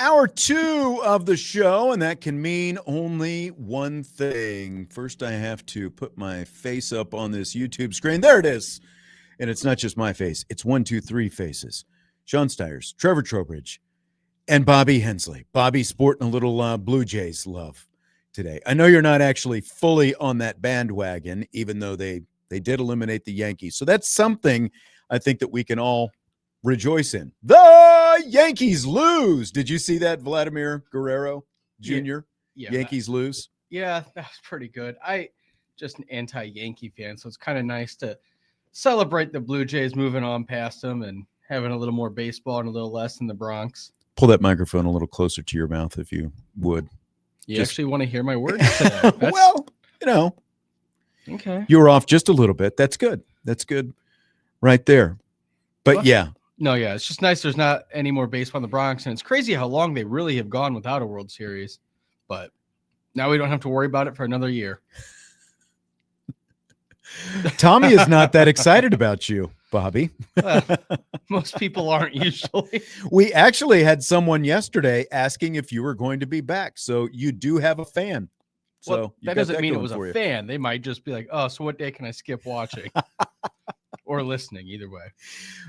Hour 2 of the show, and that can mean only one thing. First, I have to put my face up on this YouTube screen. There it is. And it's not just my face. It's 1, 2, 3 faces. Sean Stiers, Trevor Trowbridge, and Bobby Hensley. Bobby sporting a little Blue Jays love today. I know you're not actually fully on that bandwagon, even though they did eliminate the Yankees. So that's something I think that we can all rejoice in. The Yankees lose. Did you see that, Vladimir Guerrero Jr.? Yeah, Yankees lose. Yeah, that was pretty good. I just an anti-Yankee fan, so it's kind of nice to celebrate the Blue Jays moving on past them and having a little more baseball and a little less in the Bronx. Pull that microphone a little closer to your mouth if you would. You actually want to hear my words today? Well, okay. You were off just a little bit. That's good. That's good right there. But well, yeah. No, yeah, it's just nice there's not any more baseball in the Bronx, and it's crazy how long they really have gone without a World Series. But now we don't have to worry about it for another year. Tommy is not that excited about you, Bobby. Most people aren't usually. We actually had someone yesterday asking if you were going to be back. So you do have a fan. So well, that doesn't mean it was a fan. They might just be like, oh, so what day can I skip watching? Or listening, either way.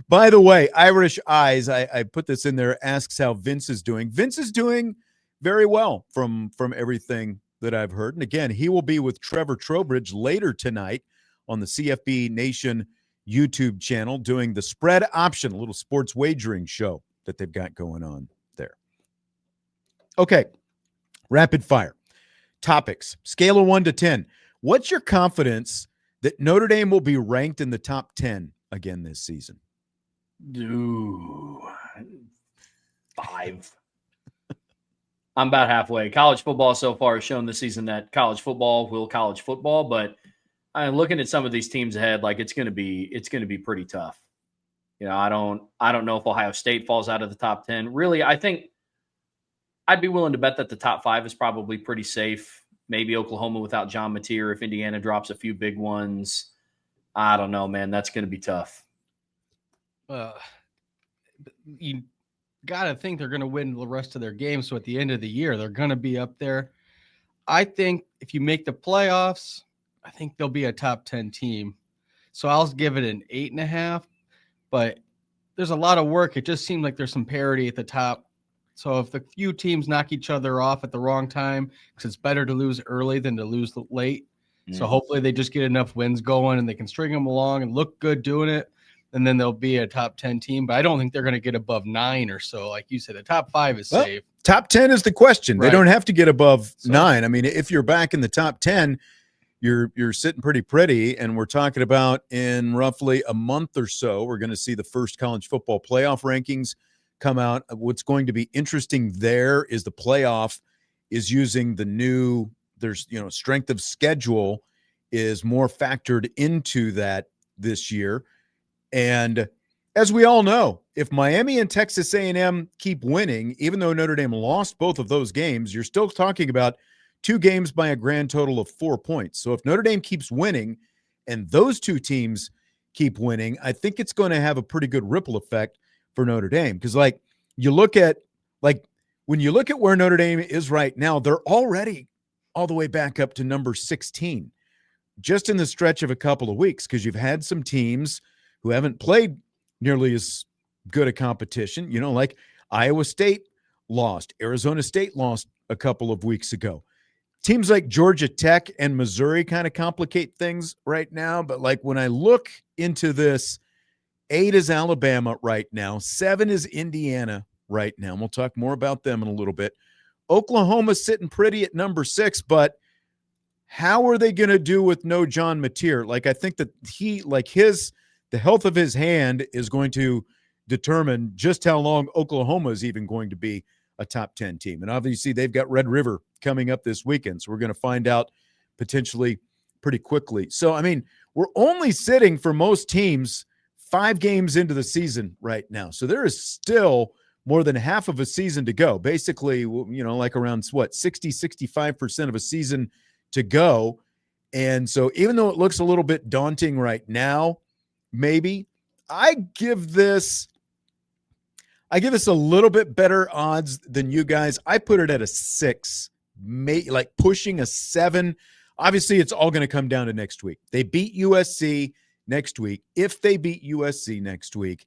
By the way, Irish Eyes, I put this in there, asks how Vince is doing. Vince is doing very well from everything that I've heard. And again, he will be with Trevor Trowbridge later tonight on the CFB Nation YouTube channel doing the Spread Option, a little sports wagering show that they've got going on there. Okay, rapid fire. Topics, scale of 1 to 10. What's your confidence that Notre Dame will be ranked in the top 10 again this season? 5. I'm about halfway. College football so far has shown this season that college football will college football, but I'm looking at some of these teams ahead, like it's going to be pretty tough. You know, I don't know if Ohio State falls out of the top 10. Really, I think I'd be willing to bet that the top 5 is probably pretty safe. Maybe Oklahoma without John Mateer if Indiana drops a few big ones. I don't know, man. That's going to be tough. You got to think they're going to win the rest of their games. So at the end of the year, they're going to be up there. I think if you make the playoffs, I think they'll be a top 10 team. So I'll give it an 8.5. But there's a lot of work. It just seems like there's some parity at the top. So if the few teams knock each other off at the wrong time, because it's better to lose early than to lose late. So hopefully they just get enough wins going and they can string them along and look good doing it. And then they'll be a top 10 team. But I don't think they're going to get above 9 or so. Like you said, the top 5 is safe. Top 10 is the question. Right. They don't have to get above 9. I mean, if you're back in the top 10, you're sitting pretty. And we're talking about in roughly a month or so, we're going to see the first college football playoff rankings come out. What's going to be interesting there is the playoff is using the new, strength of schedule is more factored into that this year. And as we all know, if Miami and Texas A&M keep winning, even though Notre Dame lost both of those games, you're still talking about 2 games by a grand total of 4 points. So if Notre Dame keeps winning and those 2 teams keep winning, I think it's going to have a pretty good ripple effect for Notre Dame. Because when you look at where Notre Dame is right now, they're already all the way back up to number 16 just in the stretch of a couple of weeks, because you've had some teams who haven't played nearly as good a competition, like Iowa State lost, Arizona State lost a couple of weeks ago. Teams like Georgia Tech and Missouri kind of complicate things right now. But when I look into this, 8 is Alabama right now. 7 is Indiana right now. And we'll talk more about them in a little bit. Oklahoma's sitting pretty at number 6, but how are they going to do with no John Mateer? I think that the health of his hand is going to determine just how long Oklahoma is even going to be a top 10 team. And obviously they've got Red River coming up this weekend. So we're going to find out potentially pretty quickly. So, I mean, we're only sitting for most teams 5 games into the season right now. So there is still more than half of a season to go. Basically, around 65% of a season to go. And so even though it looks a little bit daunting right now, maybe I give this I give us a little bit better odds than you guys. I put it at a 6, like pushing a 7. Obviously, it's all going to come down to next week. They beat USC next week. If they beat USC next week,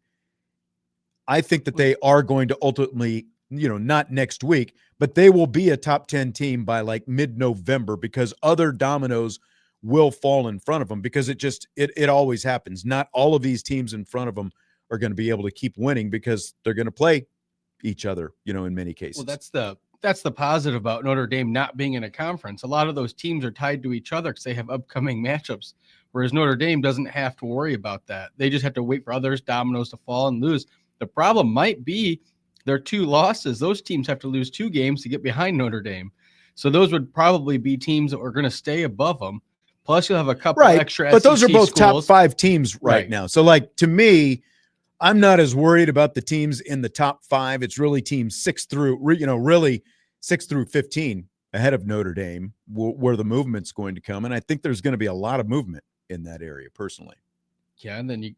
I think that they are going to ultimately, not next week, but they will be a top 10 team by like mid-November because other dominoes will fall in front of them because it always happens. Not all of these teams in front of them are going to be able to keep winning because they're going to play each other, in many cases. Well, that's the positive about Notre Dame not being in a conference. A lot of those teams are tied to each other because they have upcoming matchups, whereas Notre Dame doesn't have to worry about that. They just have to wait for others dominoes to fall and lose. The problem might be their 2 losses. Those teams have to lose 2 games to get behind Notre Dame. So those would probably be teams that are going to stay above them. Plus, you'll have a couple extra but those SEC are both schools. top 5 teams right now. So, like, to me, I'm not as worried about the teams in the top 5. It's really teams 6 through, really 6 through 15 ahead of Notre Dame where the movement's going to come. And I think there's going to be a lot of movement in that area personally. Yeah, and then you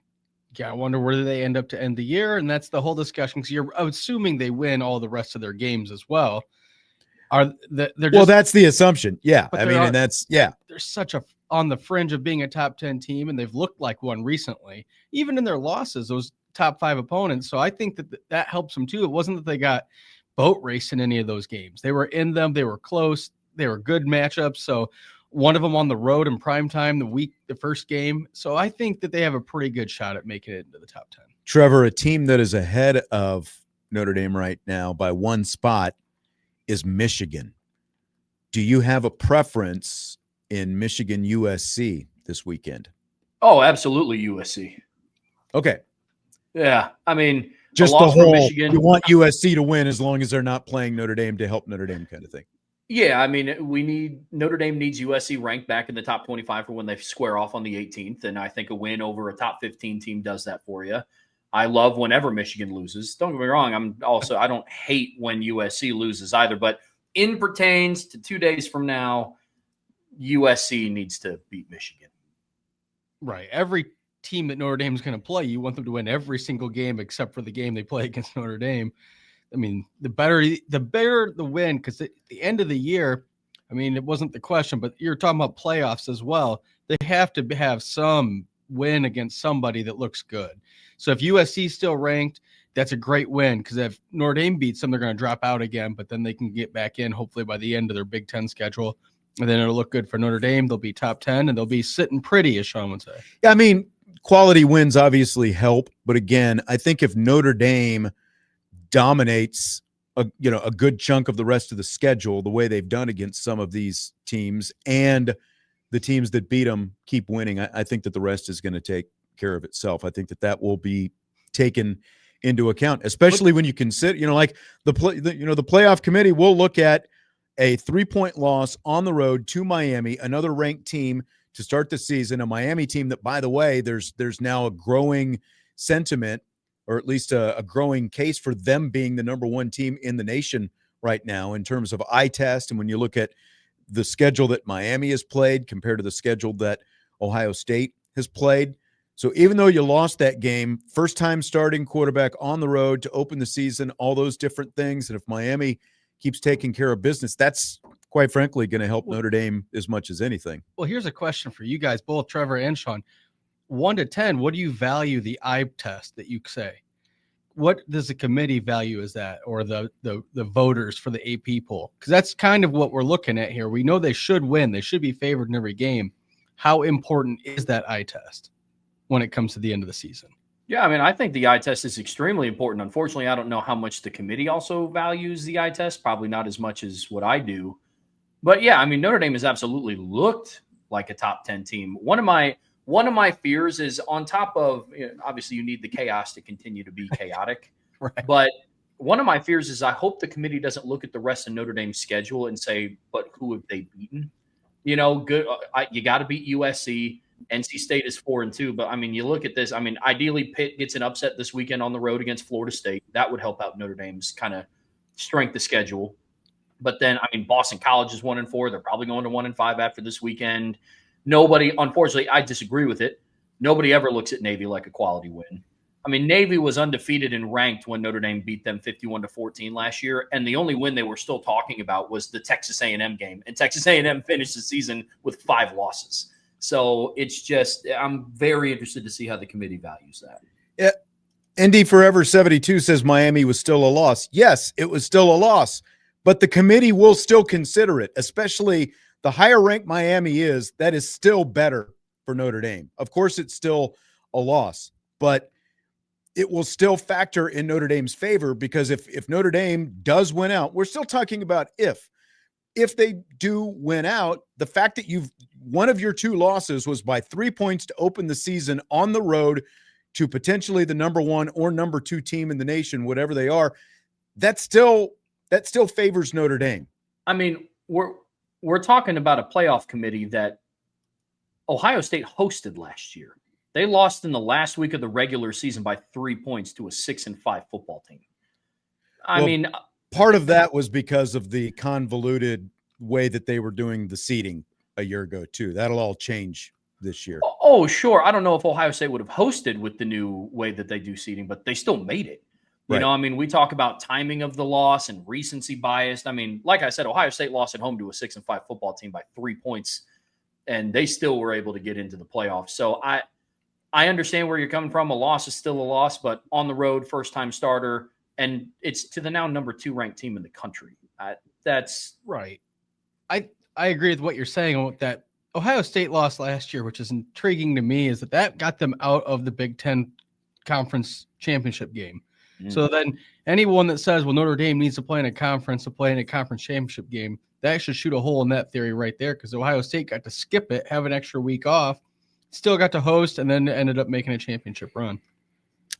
got to wonder where they end up to end the year. And that's the whole discussion because you're assuming they win all the rest of their games as well. That's the assumption. Yeah. They're such on the fringe of being a top 10 team, and they've looked like one recently, even in their losses, those top 5 opponents. So I think that helps them too. It wasn't that they got boat race in any of those games. They were in them. They were close. They were good matchups. So one of them on the road in primetime the first game. So I think that they have a pretty good shot at making it into the top 10. Trevor, a team that is ahead of Notre Dame right now by 1 spot is Michigan. Do you have a preference in Michigan USC this weekend? Oh, absolutely USC. Okay. Yeah. I mean, just the whole Michigan, you want USC to win as long as they're not playing Notre Dame to help Notre Dame kind of thing. Yeah, I mean, Notre Dame needs USC ranked back in the top 25 for when they square off on the 18th, and I think a win over a top 15 team does that for you. I love whenever Michigan loses. Don't get me wrong. I don't hate when USC loses either, but in pertains to 2 days from now, USC needs to beat Michigan. Right. Every team that Notre Dame is going to play, you want them to win every single game except for the game they play against Notre Dame. I mean, the better the win, because at the end of the year, I mean, it wasn't the question, but you're talking about playoffs as well. They have to have some win against somebody that looks good. So if USC is still ranked, that's a great win, because if Notre Dame beats them, they're going to drop out again, but then they can get back in hopefully by the end of their Big Ten schedule. And then it'll look good for Notre Dame. They'll be top 10, and they'll be sitting pretty, as Sean would say. Yeah, I mean, quality wins obviously help. But again, I think if Notre Dame dominates a good chunk of the rest of the schedule the way they've done against some of these teams, and the teams that beat them keep winning, I think that the rest is going to take care of itself. I think that will be taken into account, especially when you consider, like the playoff committee will look at a 3-point loss on the road to Miami, another ranked team to start the season, a Miami team that, by the way, there's now a growing sentiment, or at least a growing case for them being the number 1 team in the nation right now in terms of eye test. And when you look at the schedule that Miami has played compared to the schedule that Ohio State has played. So even though you lost that game, first time starting quarterback on the road to open the season, all those different things. And if Miami keeps taking care of business, that's quite frankly going to help Notre Dame as much as anything. Well, here's a question for you guys, both Trevor and Sean. 1 to 10, what do you value the eye test that you say? What does the committee value as that, or the voters for the AP poll? Because that's kind of what we're looking at here. We know they should win. They should be favored in every game. How important is that eye test when it comes to the end of the season? Yeah, I mean, I think the eye test is extremely important. Unfortunately, I don't know how much the committee also values the eye test. Probably not as much as what I do. But yeah, I mean, Notre Dame has absolutely looked like a top 10 team. One of my fears is, on top of, obviously you need the chaos to continue to be chaotic. Right. But one of my fears is I hope the committee doesn't look at the rest of Notre Dame's schedule and say, but who have they beaten? Good. You got to beat USC. NC State is 4-2, but I mean, you look at this. I mean, ideally, Pitt gets an upset this weekend on the road against Florida State. That would help out Notre Dame's kind of strength of schedule. But then, I mean, Boston College is 1-4. They're probably going to 1-5 after this weekend. Nobody, unfortunately, I disagree with it. Nobody ever looks at Navy like a quality win. I mean, Navy was undefeated and ranked when Notre Dame beat them 51-14 last year, and the only win they were still talking about was the Texas A&M game, and Texas A&M finished the season with 5 losses. So it's just, I'm very interested to see how the committee values that. Yeah. ND Forever 72 says Miami was still a loss. Yes, it was still a loss, but the committee will still consider it, especially the higher ranked Miami is. That is still better for Notre Dame. Of course, it's still a loss, but it will still factor in Notre Dame's favor, because if Notre Dame does win out, we're still talking about if they do win out, the fact that one of your 2 losses was by 3 points to open the season on the road to potentially the number 1 or number 2 team in the nation, whatever they are, that still favors Notre Dame. I mean, we're talking about a playoff committee that Ohio State hosted last year. They lost in the last week of the regular season by 3 points to a 6-5 football team. I mean, part of that was because of the convoluted way that they were doing the seeding a year ago too. That'll all change this year. Oh, sure. I don't know if Ohio State would have hosted with the new way that they do seeding, but they still made it. You know, I mean, we talk about timing of the loss and recency bias. I mean, like I said, Ohio State lost at home to a 6-5 football team by 3 points, and they still were able to get into the playoffs. So I understand where you're coming from. A loss is still a loss, but on the road, first-time starter, and it's to the now number 2 ranked team in the country. That's right. I agree with what you're saying with that. Ohio State lost last year, which is intriguing to me, is that got them out of the Big Ten conference championship game. So then anyone that says, well, Notre Dame needs to play in a conference championship game, that should shoot a hole in that theory right there, because Ohio State got to skip it, have an extra week off, still got to host, and then ended up making a championship run.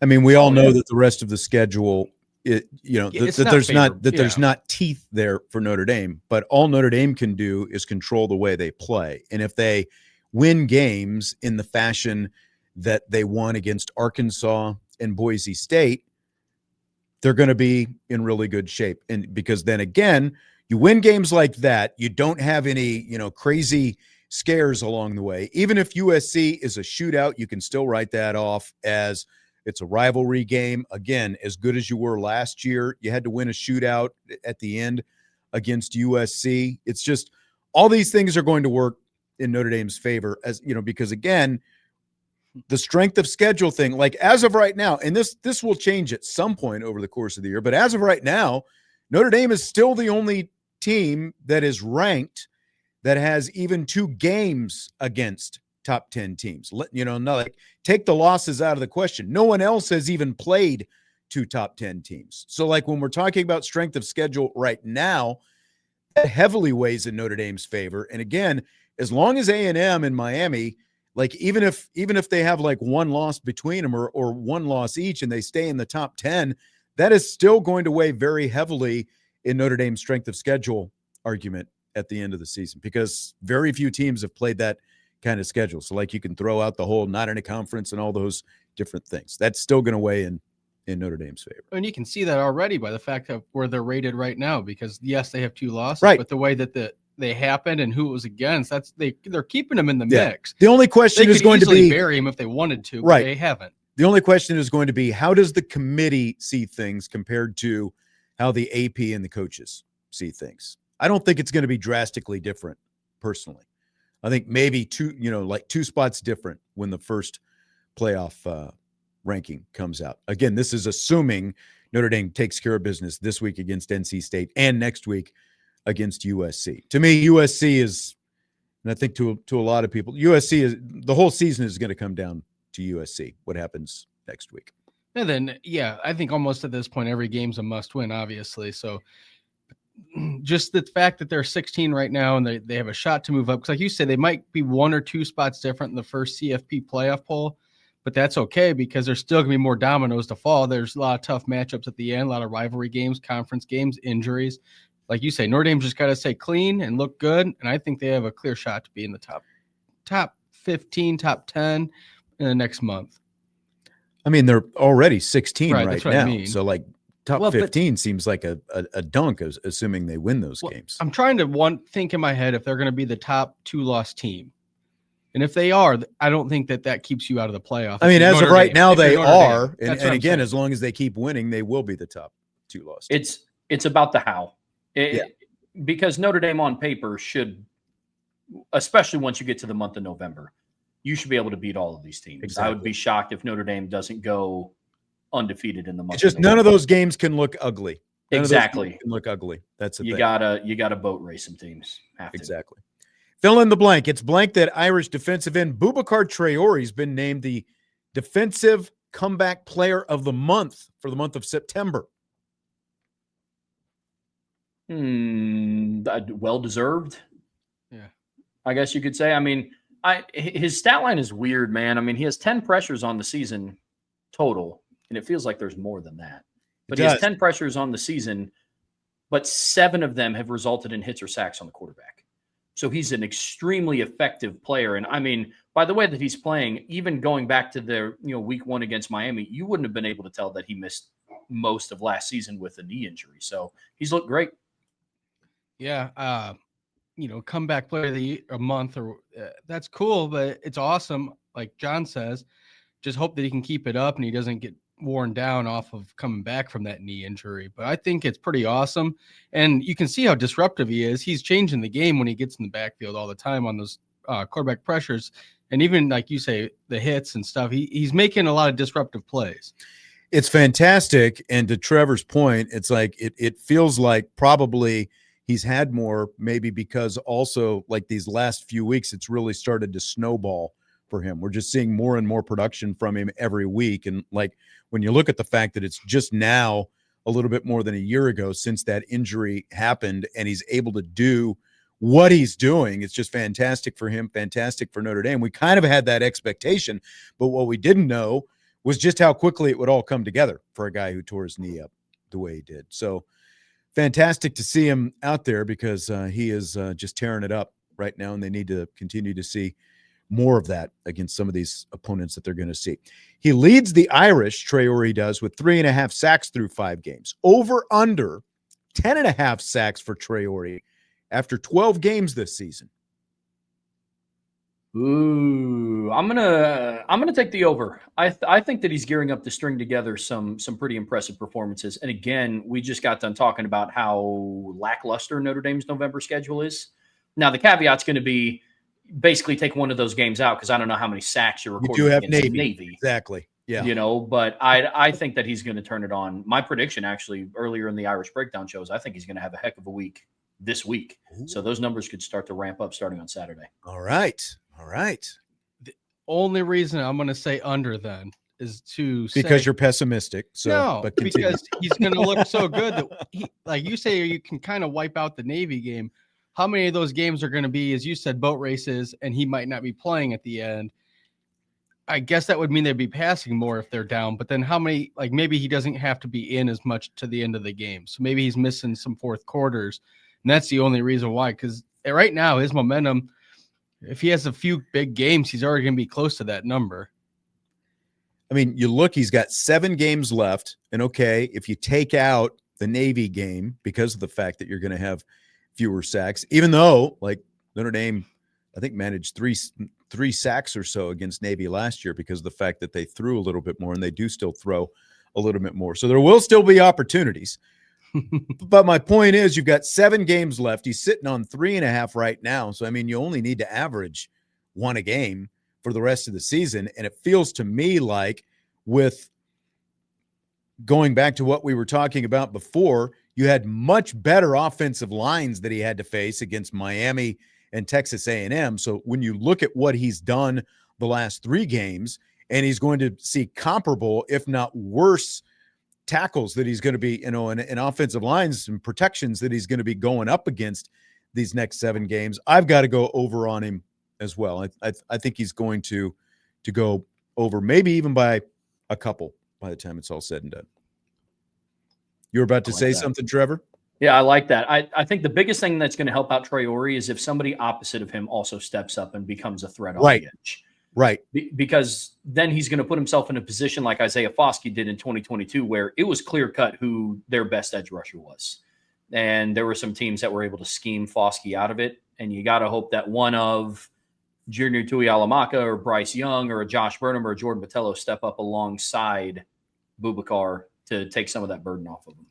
I mean, we all know that the rest of the schedule, there's not teeth there for Notre Dame, but all Notre Dame can do is control the way they play. And if they win games in the fashion that they won against Arkansas and Boise State, they're going to be in really good shape. And because then again, you win games like that, you don't have any, crazy scares along the way. Even if USC is a shootout, you can still write that off as it's a rivalry game. Again, as good as you were last year, you had to win a shootout at the end against USC. It's just all these things are going to work in Notre Dame's favor, as because again, the strength of schedule thing, like as of right now, and this will change at some point over the course of the year, but as of right now, Notre Dame is still the only team that is ranked that has even 2 games against top 10 teams. Take the losses out of the question. No one else has even played 2 top 10 teams. So like when we're talking about strength of schedule right now, that heavily weighs in Notre Dame's favor. And again, as long as A&M and Miami, like even if they have like 1 loss between them or 1 loss each and they stay in the top 10, that is still going to weigh very heavily in Notre Dame's strength of schedule argument at the end of the season, because very few teams have played that kind of schedule. So like you can throw out the whole not in a conference and all those different things. That's still going to weigh in Notre Dame's favor. And you can see that already by the fact of where they're rated right now, because yes, they have 2 losses, right, but the way that they happened and who it was against, they're keeping them in the mix. The only question is going to be bury them if they wanted to, but right. They haven't. The only question is going to be, how does the committee see things compared to how the AP and the coaches see things? I don't think it's going to be drastically different personally. I think maybe 2 spots different when the first playoff ranking comes out. Again, this is assuming Notre Dame takes care of business this week against NC State and next week against USC. To me, USC is, and I think to a lot of people, USC is, the whole season is going to come down to USC, what happens next week. And then, I think almost at this point, every game's a must win, obviously. So just the fact that they're 16 right now and they have a shot to move up, because like you said, they might be 1 or 2 spots different in the first CFP playoff poll, but that's okay because there's still going to be more dominoes to fall. There's a lot of tough matchups at the end, a lot of rivalry games, conference games, injuries. Like you say, Notre Dame's just got to stay clean and look good, and I think they have a clear shot to be in the top 15, top 10 in the next month. I mean, they're already 16 right now. I mean. So like top 15 seems like a dunk, assuming they win those games. I'm trying to think in my head if they're going to be the top 2-loss team. And if they are, I don't think that keeps you out of the playoff. I mean, as of right now, they are. And again, saying. as long as they keep winning, they will be the top 2 lost. It's about the how. Because Notre Dame on paper should, especially once you get to the month of November, you should be able to beat all of these teams. Exactly. I would be shocked if Notre Dame doesn't go undefeated in the month. It's just none of those games can look ugly. Exactly. Can look ugly. That's the thing. You gotta boat race some teams. Exactly. Fill in the blank. It's blank that Irish defensive end Boubacar Traore has been named the Defensive Comeback Player of the Month for the month of September. Well deserved. Yeah, I guess you could say. I mean, his stat line is weird, man. I mean, he has 10 pressures on the season total, and it feels like there's more than that. But he has 10 pressures on the season, but 7 of them have resulted in hits or sacks on the quarterback. So he's an extremely effective player. And I mean, by the way that he's playing, even going back to their week 1 against Miami, you wouldn't have been able to tell that he missed most of last season with a knee injury. So he's looked great. Yeah. Comeback player of the month, or that's cool, but it's awesome. Like John says, just hope that he can keep it up and he doesn't get worn down off of coming back from that knee injury. But I think it's pretty awesome. And you can see how disruptive he is. He's changing the game when he gets in the backfield all the time on those quarterback pressures. And even like you say, the hits and stuff, he's making a lot of disruptive plays. It's fantastic. And to Trevor's point, it's like, it feels like probably he's had more, maybe because also like these last few weeks, it's really started to snowball for him. We're just seeing more and more production from him every week. And like, when you look at the fact that it's just now a little bit more than a year ago since that injury happened and he's able to do what he's doing, it's just fantastic for him, fantastic for Notre Dame. We kind of had that expectation, but what we didn't know was just how quickly it would all come together for a guy who tore his knee up the way he did. So fantastic to see him out there because he is just tearing it up right now, and they need to continue to see more of that against some of these opponents that they're going to see. He leads the Irish, Traore does, with 3.5 sacks through 5 games. Over under 10.5 sacks for Traore after 12 games this season. Ooh, I'm gonna take the over. I think that he's gearing up to string together some pretty impressive performances. And again, we just got done talking about how lackluster Notre Dame's November schedule is. Now the caveat's going to be basically take one of those games out because I don't know how many sacks you're recording. You do have Navy. Exactly. Yeah. But I think that he's going to turn it on. My prediction actually earlier in the Irish breakdown shows, I think he's going to have a heck of a week this week. Ooh. So those numbers could start to ramp up starting on Saturday. All right. The only reason I'm going to say under then is because you're pessimistic. So no, but because he's going to look so good that like you say, you can kind of wipe out the Navy game. How many of those games are going to be, as you said, boat races, and he might not be playing at the end? I guess that would mean they'd be passing more if they're down. But then how many, like maybe he doesn't have to be in as much to the end of the game. So maybe he's missing some fourth quarters. And that's the only reason why. Because right now, his momentum, if he has a few big games, he's already going to be close to that number. I mean, you look, he's got 7 games left. And okay, if you take out the Navy game because of the fact that you're going to have fewer sacks, even though like Notre Dame, I think managed three sacks or so against Navy last year because of the fact that they threw a little bit more, and they do still throw a little bit more. So there will still be opportunities. But my point is you've got 7 games left. He's sitting on 3.5 right now. So, I mean, you only need to average 1 a game for the rest of the season. And it feels to me like, with going back to what we were talking about before, you had much better offensive lines that he had to face against Miami and Texas A&M. So when you look at what he's done the last 3 games, and he's going to see comparable, if not worse, tackles that he's going to be, in offensive lines and protections that he's going to be going up against these next 7 games, I've got to go over on him as well. I think he's going to go over, maybe even by a couple by the time it's all said and done. You were about to say something, Trevor? Yeah, I like that. I think the biggest thing that's going to help out Traore is if somebody opposite of him also steps up and becomes a threat on the edge. Right. Because then he's going to put himself in a position like Isaiah Foskey did in 2022, where it was clear cut who their best edge rusher was. And there were some teams that were able to scheme Foskey out of it. And you got to hope that one of Junior Tuialamaka or Bryce Young or a Josh Burnham or a Jordan Botelho step up alongside Boubacar to take some of that burden off of him.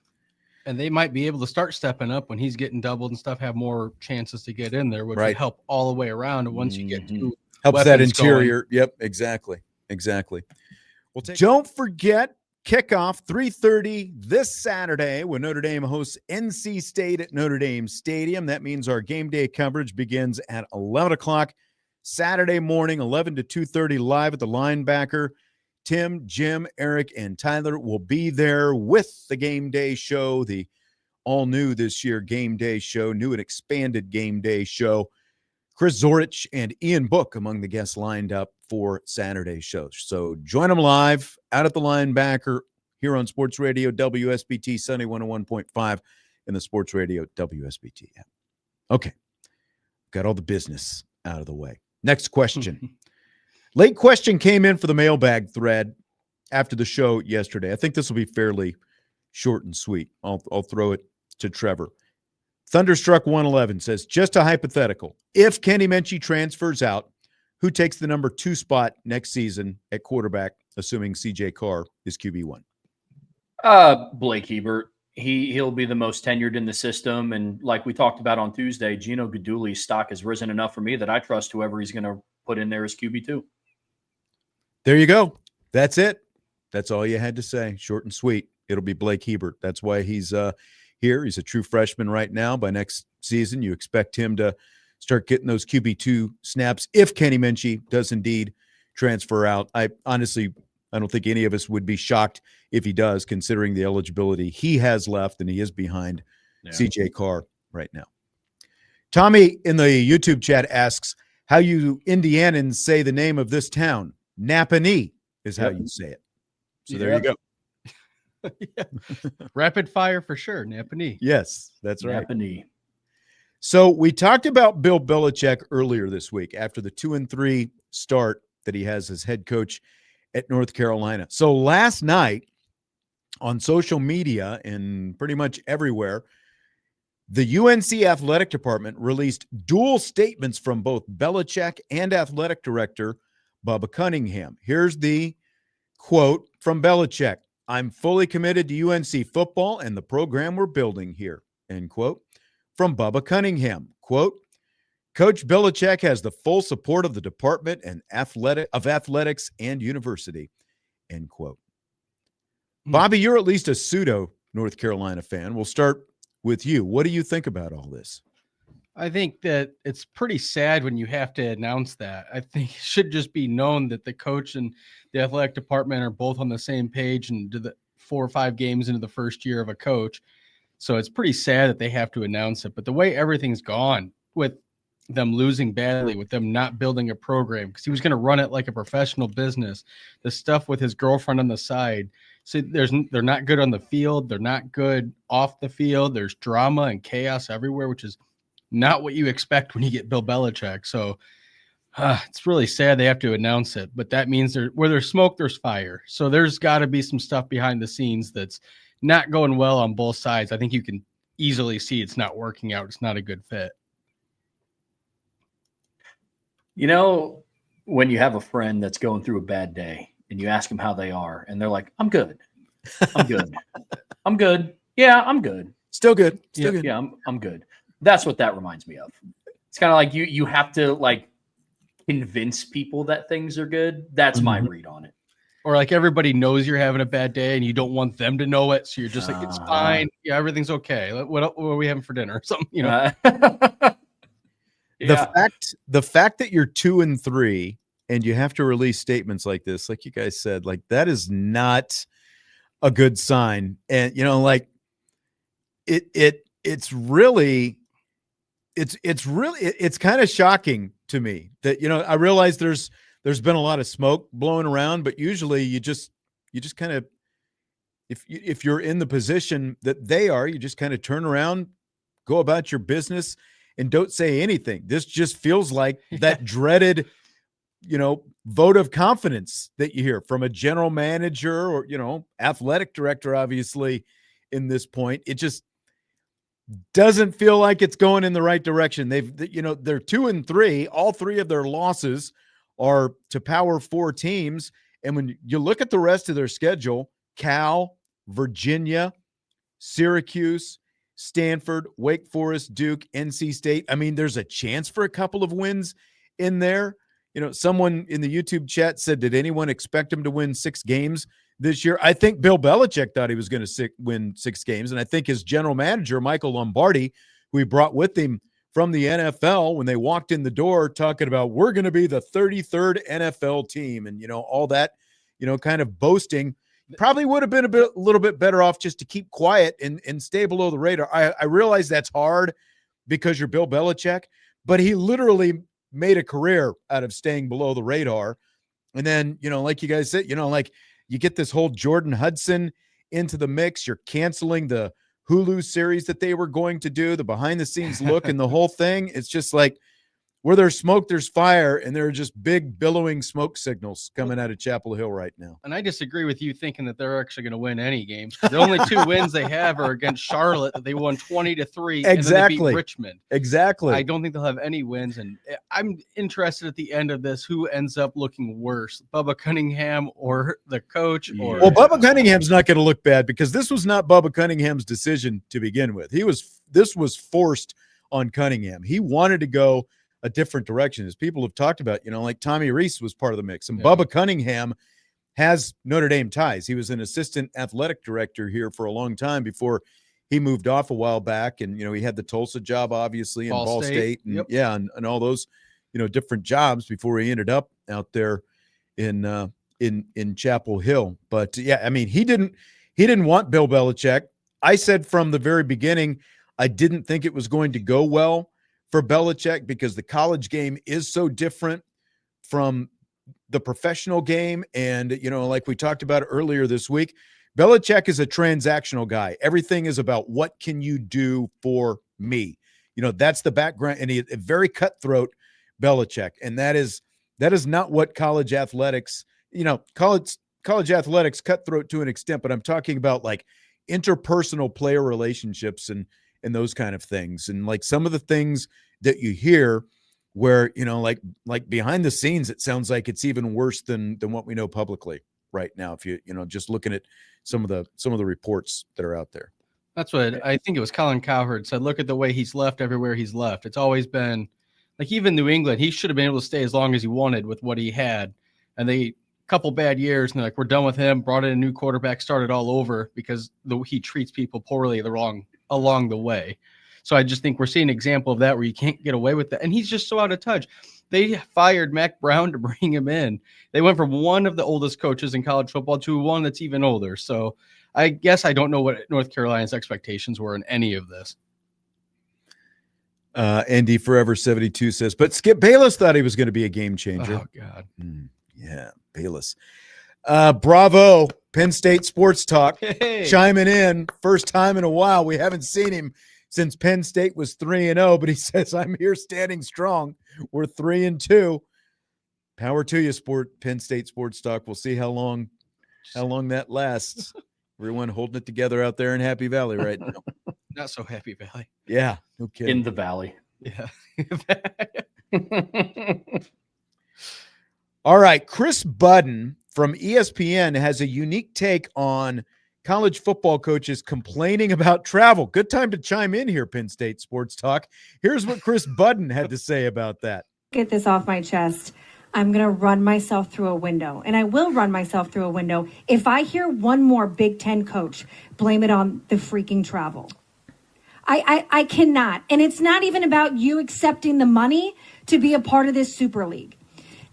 And they might be able to start stepping up when he's getting doubled and stuff, have more chances to get in there, which would help all the way around. And once you get to helps that interior. Going. Yep, exactly. Well, don't forget kickoff 3:30 this Saturday when Notre Dame hosts NC State at Notre Dame Stadium. That means our game day coverage begins at 11 o'clock Saturday morning, 11 to 2:30 live at the linebacker. Tim, Jim, Eric, and Tyler will be there with the game day show, the all new this year game day show, new and expanded game day show. Kris Zorich and Ian Book among the guests lined up for Saturday's show. So join them live out at the linebacker here on Sports Radio WSBT Sunday 101.5 and the Sports Radio WSBT app. Okay, got all the business out of the way. Next question. Late question came in for the mailbag thread after the show yesterday. I think this will be fairly short and sweet. I'll throw it to Trevor. Thunderstruck 111 says, just a hypothetical. If Kenny Minchey transfers out, who takes the number 2 spot next season at quarterback, assuming CJ Carr is QB1? Blake Hebert. He'll be the most tenured in the system. And like we talked about on Tuesday, Gino Guidugli's stock has risen enough for me that I trust whoever he's going to put in there as QB2. There you go. That's it. That's all you had to say. Short and sweet. It'll be Blake Hebert. That's why he's here. He's a true freshman right now. By next season, you expect him to start getting those QB2 snaps if Kenny Minchey does indeed transfer out. I don't think any of us would be shocked if he does, considering the eligibility he has left, and he is behind CJ Carr right now. Tommy in the YouTube chat asks how you Indianans say the name of this town. Napanee is how you say it. So there you go. Rapid fire for sure. Napanee. Yes, that's right. Napanee. So we talked about Bill Belichick earlier this week after the 2-3 start that he has as head coach at North Carolina. So last night on social media and pretty much everywhere, the UNC athletic department released dual statements from both Belichick and athletic director Bubba Cunningham. Here's the quote from Belichick. I'm fully committed to UNC football and the program we're building here, end quote. From Bubba Cunningham, quote, Coach Belichick has the full support of the department and athletics and university, end quote. Bobby, you're at least a pseudo North Carolina fan. We'll start with you. What do you think about all this? I think that it's pretty sad when you have to announce that. I think it should just be known that the coach and the athletic department are both on the same page and do the 4 or 5 games into the first year of a coach. So it's pretty sad that they have to announce it. But the way everything's gone with them losing badly, with them not building a program, because he was going to run it like a professional business, the stuff with his girlfriend on the side. So they're not good on the field. They're not good off the field. There's drama and chaos everywhere, which is not what you expect when you get Bill Belichick. So it's really sad they have to announce it, but that means where there's smoke, there's fire. So there's got to be some stuff behind the scenes that's not going well on both sides. I think you can easily see it's not working out. It's not a good fit. You know, when you have a friend that's going through a bad day and you ask them how they are and they're like, I'm good. I'm good. I'm good. Yeah, I'm good. Still good. Still good. Yeah, I'm good. That's what that reminds me of. It's kind of like you have to like convince people that things are good. That's my read on it. Or like everybody knows you're having a bad day and you don't want them to know it. So you're just like, it's fine. Yeah, everything's okay. What are we having for dinner or something? You know, the fact that you're 2-3 and you have to release statements like this, like you guys said, like that is not a good sign. And, you know, like it's really kind of shocking to me that, you know, I realize there's been a lot of smoke blowing around, but usually you just kind of, if you're in the position that they are, you just kind of turn around, go about your business and don't say anything. This just feels like that dreaded, you know, vote of confidence that you hear from a general manager or, you know, athletic director, obviously in this point. doesn't feel like it's going in the right direction. They're 2-3. All three of their losses are to Power 4 teams. And when you look at the rest of their schedule, Cal, Virginia, Syracuse, Stanford, Wake Forest, Duke, NC State. I mean, there's a chance for a couple of wins in there. Someone in the YouTube chat said, did anyone expect him to win 6 games this year? I think Bill Belichick thought he was going to win 6 games. And I think his general manager, Michael Lombardi, who he brought with him from the NFL when they walked in the door talking about, we're going to be the 33rd NFL team and, all that, kind of boasting, probably would have been a little bit better off just to keep quiet and stay below the radar. I realize that's hard because you're Bill Belichick, but he literally made a career out of staying below the radar. And then, like you guys said, you get this whole Jordan Hudson into the mix. You're canceling the Hulu series that they were going to do, the behind the scenes look and the whole thing. It's just like, where there's smoke, there's fire, and there are just big billowing smoke signals coming out of Chapel Hill right now. And I disagree with you thinking that they're actually going to win any games. The only 2 wins they have are against Charlotte. They won 20-3. Exactly. And then they beat Richmond. Exactly. I don't think they'll have any wins. And I'm interested at the end of this who ends up looking worse, Bubba Cunningham or the coach. Or Well, Bubba Cunningham's not going to look bad because this was not Bubba Cunningham's decision to begin with. This was forced on Cunningham. He wanted to go a different direction, as people have talked about, like Tommy Reese was part of the mix, and Bubba Cunningham has Notre Dame ties. He was an assistant athletic director here for a long time before he moved off a while back. And, he had the Tulsa job, obviously, and Ball State and and all those, different jobs before he ended up out there in Chapel Hill. But yeah, I mean, he didn't want Bill Belichick. I said from the very beginning, I didn't think it was going to go well for Belichick because the college game is so different from the professional game. And, like we talked about earlier this week, Belichick is a transactional guy. Everything is about what can you do for me? That's the background, and a very cutthroat Belichick. And that is not what college athletics, college athletics cutthroat to an extent, but I'm talking about like interpersonal player relationships and those kind of things. And like some of the things that you hear where, like behind the scenes, it sounds like it's even worse than what we know publicly right now. If just looking at some of the reports that are out there. That's what I think it was Colin Cowherd said, look at the way he's left everywhere he's left. It's always been like, even New England, he should have been able to stay as long as he wanted with what he had. And they couple bad years and they're like, we're done with him, brought in a new quarterback, started all over because he treats people poorly along the way. So I just think we're seeing an example of that where you can't get away with that. And he's just so out of touch. They fired Mac Brown to bring him in. They went from one of the oldest coaches in college football to one that's even older. So I guess I don't know what North Carolina's expectations were in any of this. Andy Forever 72 says, but Skip Bayless thought he was going to be a game changer. Oh, God. Yeah, Bayless. Bravo, Penn State Sports Talk. Hey. Chiming in. First time in a while. We haven't seen hhim since Penn State was 3-0, but he says, I'm here standing strong. We're 3-2. Power to you, Penn State Sports Talk. We'll see how long that lasts. Everyone holding it together out there in Happy Valley right now. Not so Happy Valley. Yeah, no kidding. In the valley. Yeah. All right, Kris Budden from ESPN has a unique take on college football coaches complaining about travel. Good time to chime in here, Penn State Sports Talk. Here's what Kris Budden had to say about that. Get this off my chest. I'm going to run myself through a window, and I will run myself through a window if I hear one more Big Ten coach blame it on the freaking travel. I cannot. And it's not even about you accepting the money to be a part of this Super League.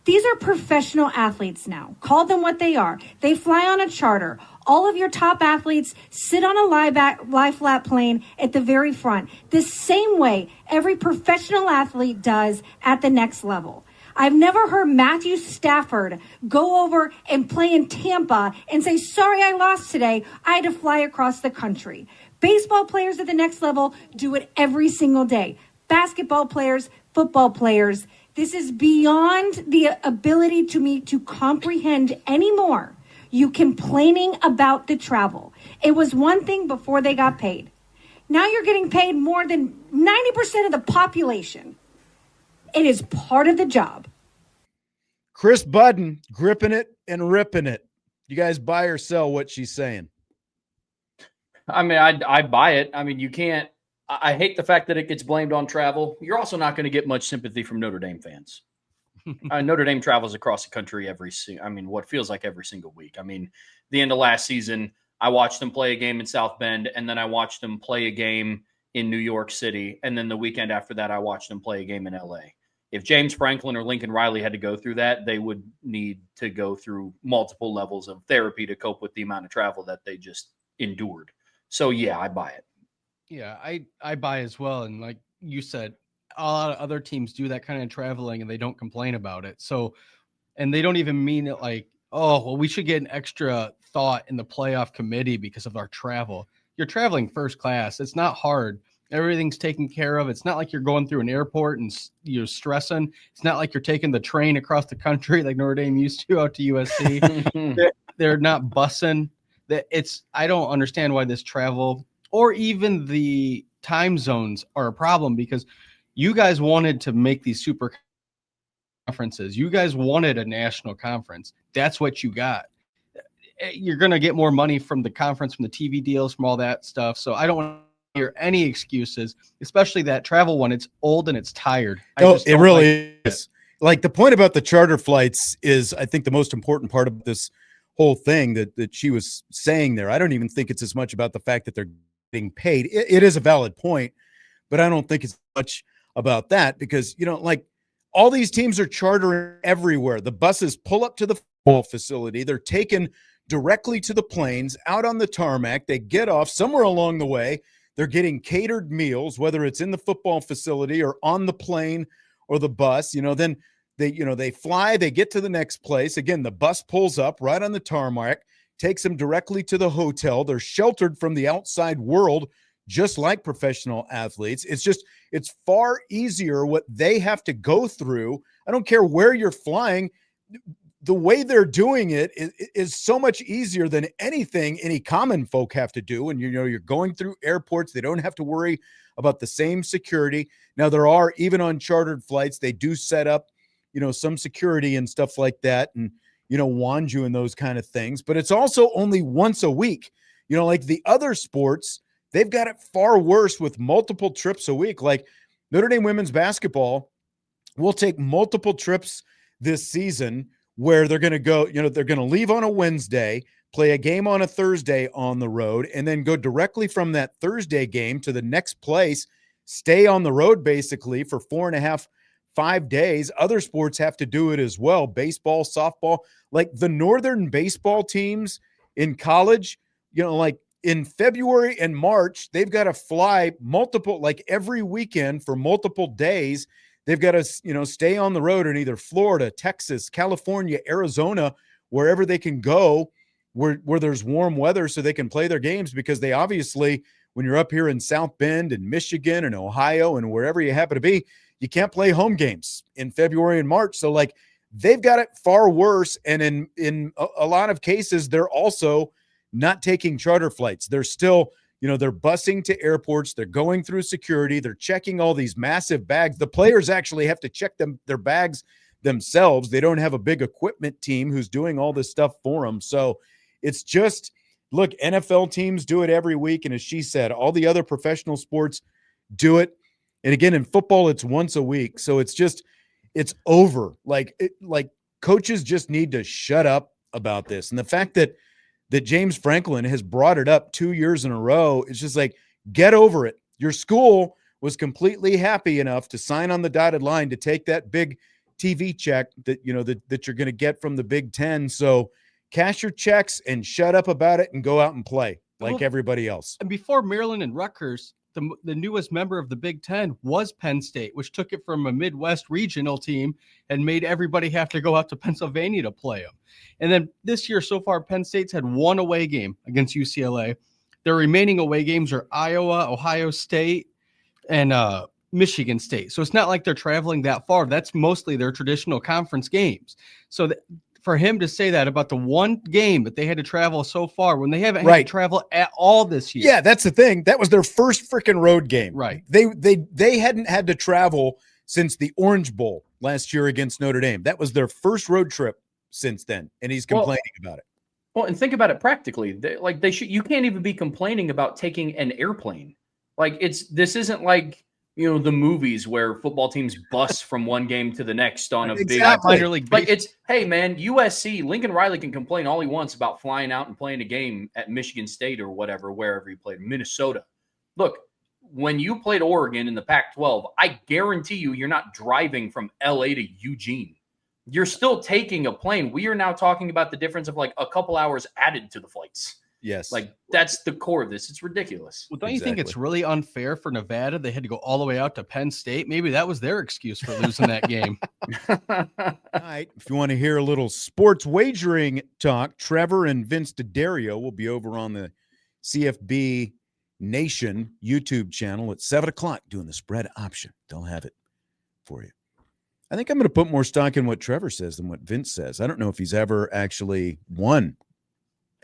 These are professional athletes now. Call them what they are. They fly on a charter. All of your top athletes sit on a lie flat plane at the very front, the same way every professional athlete does at the next level. I've never heard Matthew Stafford go over and play in Tampa and say, sorry, I lost today. I had to fly across the country. Baseball players at the next level do it every single day. Basketball players, football players. This is beyond the ability to me to comprehend anymore. You complaining about the travel. It was one thing before they got paid. Now you're getting paid more than 90% of the population. It is part of the job. Kris Budden, gripping it and ripping it. You guys buy or sell what she's saying? I mean, I buy it. I mean, you can't. I hate the fact that it gets blamed on travel. You're also not going to get much sympathy from Notre Dame fans. Notre Dame travels across the country what feels like every single week. I mean, the end of last season, I watched them play a game in South Bend, and then I watched them play a game in New York City. And then the weekend after that, I watched them play a game in LA. If James Franklin or Lincoln Riley had to go through that, they would need to go through multiple levels of therapy to cope with the amount of travel that they just endured. So, yeah, I buy it. Yeah, I buy as well. And like you said, a lot of other teams do that kind of traveling and they don't complain about it. So, and they don't even mean it like, oh, well, we should get an extra thought in the playoff committee because of our travel. You're traveling first class. It's not hard. Everything's taken care of. It's not like you're going through an airport and you're stressing. It's not like you're taking the train across the country like Notre Dame used to out to USC. They're not bussing. I don't understand why this travel or even the time zones are a problem, because you guys wanted to make these super conferences. You guys wanted a national conference. That's what you got. You're going to get more money from the conference, from the TV deals, from all that stuff. So I don't want to hear any excuses, especially that travel one. It's old and it's tired. It really is. Like, the point about the charter flights is, I think, the most important part of this whole thing that she was saying there. I don't even think it's as much about the fact that they're getting paid. It is a valid point, but I don't think it's much about that, because, like, all these teams are chartering everywhere. The buses pull up to the football facility. They're taken directly to the planes out on the tarmac. They get off somewhere along the way. They're getting catered meals, whether it's in the football facility or on the plane or the bus. Then they fly, they get to the next place. Again, the bus pulls up right on the tarmac, takes them directly to the hotel. They're sheltered from the outside world, just like professional athletes. It's far easier what they have to go through. I don't care where you're flying. The way they're doing it is so much easier than anything any common folk have to do. And, you're going through airports. They don't have to worry about the same security. Now, there are, even on chartered flights, they do set up, some security and stuff like that, and, wand you and those kind of things. But it's also only once a week. Like the other sports, they've got it far worse with multiple trips a week. Like Notre Dame women's basketball will take multiple trips this season, where they're going to go, they're going to leave on a Wednesday, play a game on a Thursday on the road, and then go directly from that Thursday game to the next place, stay on the road basically for 4.5, 5 days. Other sports have to do it as well. Baseball, softball, like the Northern baseball teams in college, like in February and March, they've got to fly multiple, like every weekend for multiple days. They've got to, stay on the road in either Florida, Texas, California, Arizona, wherever they can go, where there's warm weather, so they can play their games, because they obviously, when you're up here in South Bend and Michigan and Ohio and wherever you happen to be, you can't play home games in February and March. So, like, they've got it far worse. And in a lot of cases, they're also not taking charter flights. They're still, they're busing to airports. They're going through security. They're checking all these massive bags. The players actually have to check their bags themselves. They don't have a big equipment team who's doing all this stuff for them. So it's just, look, NFL teams do it every week. And as she said, all the other professional sports do it. And again, in football, it's once a week. So it's over. Like coaches just need to shut up about this. And the fact that James Franklin has brought it up 2 years in a row, it's just like, get over it. Your school was completely happy enough to sign on the dotted line to take that big TV check that you're going to get from the Big Ten. So cash your checks and shut up about it and go out and play like everybody else. And before Maryland and Rutgers, the newest member of the Big Ten was Penn State, which took it from a Midwest regional team and made everybody have to go out to Pennsylvania to play them. And then this year so far, Penn State's had one away game against UCLA. Their remaining away games are Iowa, Ohio State, and Michigan State. So it's not like they're traveling that far. That's mostly their traditional conference games. So for him to say that about the one game that they had to travel so far when they haven't had to travel at all this year. Yeah, that's the thing. That was their first freaking road game. Right. They hadn't had to travel since the Orange Bowl last year against Notre Dame. That was their first road trip since then, and he's complaining about it. Well, and think about it practically. You can't even be complaining about taking an airplane. This isn't like, the movies where football teams bus from one game to the next on a big minor league. Hey man, USC, Lincoln Riley can complain all he wants about flying out and playing a game at Michigan State or wherever he played, Minnesota. Look, when you played Oregon in the Pac-12, I guarantee you're not driving from LA to Eugene. You're still taking a plane. We are now talking about the difference of a couple hours added to the flights. Yes. That's the core of this. It's ridiculous. Well, don't you think it's really unfair for Nevada? They had to go all the way out to Penn State. Maybe that was their excuse for losing that game. All right. If you want to hear a little sports wagering talk, Trevor and Vince D'Addario will be over on the CFB Nation YouTube channel at 7 o'clock doing the spread option. They'll have it for you. I think I'm going to put more stock in what Trevor says than what Vince says. I don't know if he's ever actually won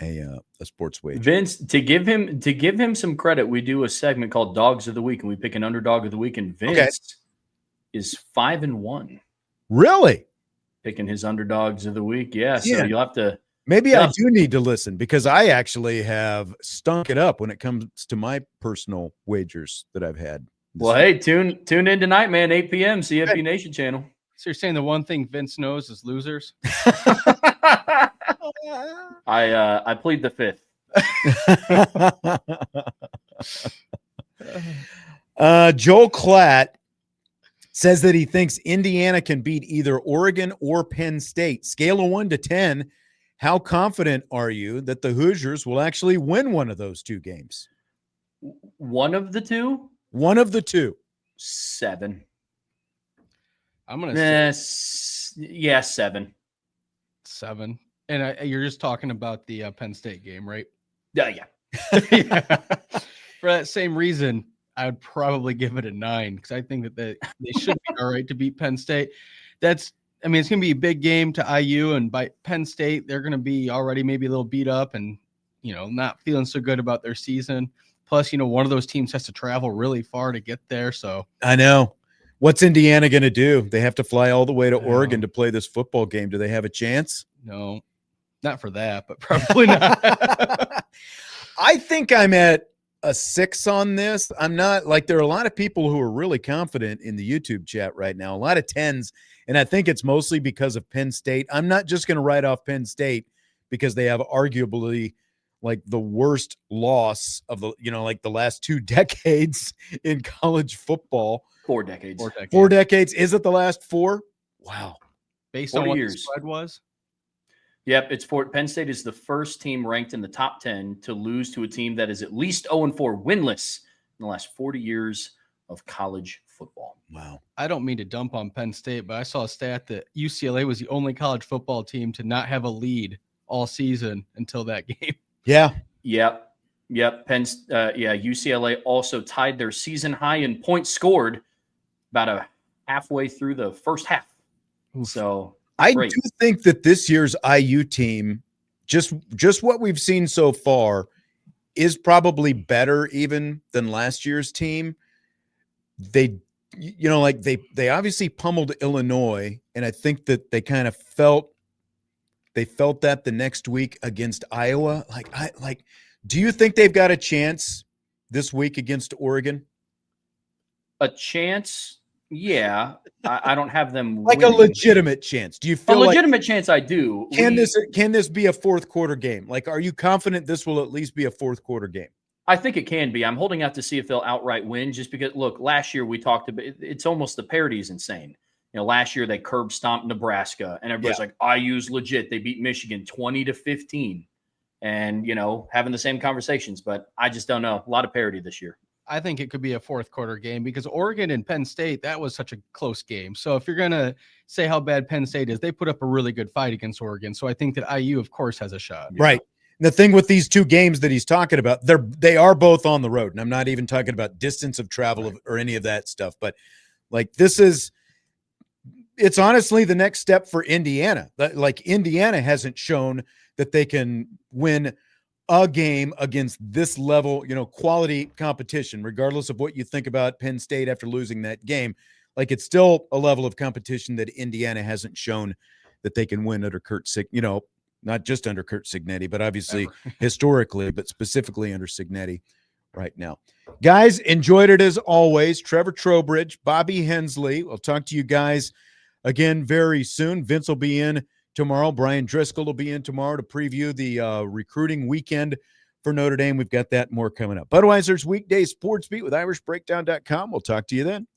a sports wager. Vince, to give him some credit, we do a segment called Dogs of the Week, and we pick an underdog of the week. And Vince is 5-1. Really? Picking his underdogs of the week. Yeah. So you'll have to. Maybe I do need to listen because I actually have stunk it up when it comes to my personal wagers that I've had. Well, hey, tune in tonight, man. 8 p.m. CFB Nation channel. So you're saying the one thing Vince knows is losers? I plead the fifth. Joel Klatt says that he thinks Indiana can beat either Oregon or Penn State. Scale of 1 to 10, how confident are you that the Hoosiers will actually win one of those two games? One of the two? One of the two. 7. I'm going to say 7. 7. And you're just talking about the Penn State game, right? Yeah. Yeah. For that same reason, I would probably give it a 9 because I think that they should be all right to beat Penn State. It's going to be a big game to IU, and by Penn State, they're going to be already maybe a little beat up and, not feeling so good about their season. Plus, one of those teams has to travel really far to get there. So I know. What's Indiana going to do? They have to fly all the way to Oregon to play this football game. Do they have a chance? No, not for that, but probably not. I think I'm at a 6 on this. I'm not there are a lot of people who are really confident in the YouTube chat right now, a lot of 10s. And I think it's mostly because of Penn State. I'm not just going to write off Penn State because they have arguably the worst loss of the last 2 decades in college football. 4 decades. 4 decades. Is it the last 4? Wow. Based on what the spread was? Yep, it's Penn State is the first team ranked in the top 10 to lose to a team that is at least 0-4 winless in the last 40 years of college football. Wow. I don't mean to dump on Penn State, but I saw a stat that UCLA was the only college football team to not have a lead all season until that game. Yeah. Yep. UCLA also tied their season high in points scored about halfway through the first half. So I do think that this year's IU team, just what we've seen so far, is probably better even than last year's team. They obviously pummeled Illinois, and I think that they kind of felt that the next week against Iowa. Do you think they've got a chance this week against Oregon? A chance? Yeah. I don't have them a legitimate chance. Do you feel a legitimate chance? I do. Can this be a fourth quarter game? Are you confident this will at least be a fourth quarter game? I think it can be. I'm holding out to see if they'll outright win just because, look, last year we talked about it's almost the parity is insane. Last year they curb stomped Nebraska and everybody's like, IU's legit. They beat Michigan 20-15 and, having the same conversations, but I just don't know. A lot of parity this year. I think it could be a fourth quarter game because Oregon and Penn State, that was such a close game. So if you're going to say how bad Penn State is, they put up a really good fight against Oregon. So I think that IU, of course, has a shot. Right. The thing with these two games that he's talking about, they are both on the road. And I'm not even talking about distance of travel or any of that stuff. But this is it's honestly the next step for Indiana. Like Indiana hasn't shown that they can win a game against this level, quality competition, regardless of what you think about Penn State after losing that game. Like, it's still a level of competition that Indiana hasn't shown that they can win under Kurt not just under Kurt Cignetti, but obviously historically, but specifically under Cignetti right now. Guys, enjoyed it as always. Trevor Trowbridge, Bobby Hensley. I'll talk to you guys again very soon. Vince will be in tomorrow. Brian Driscoll will be in tomorrow to preview the recruiting weekend for Notre Dame. We've got that more coming up. Budweiser's Weekday Sports Beat with IrishBreakdown.com. We'll talk to you then.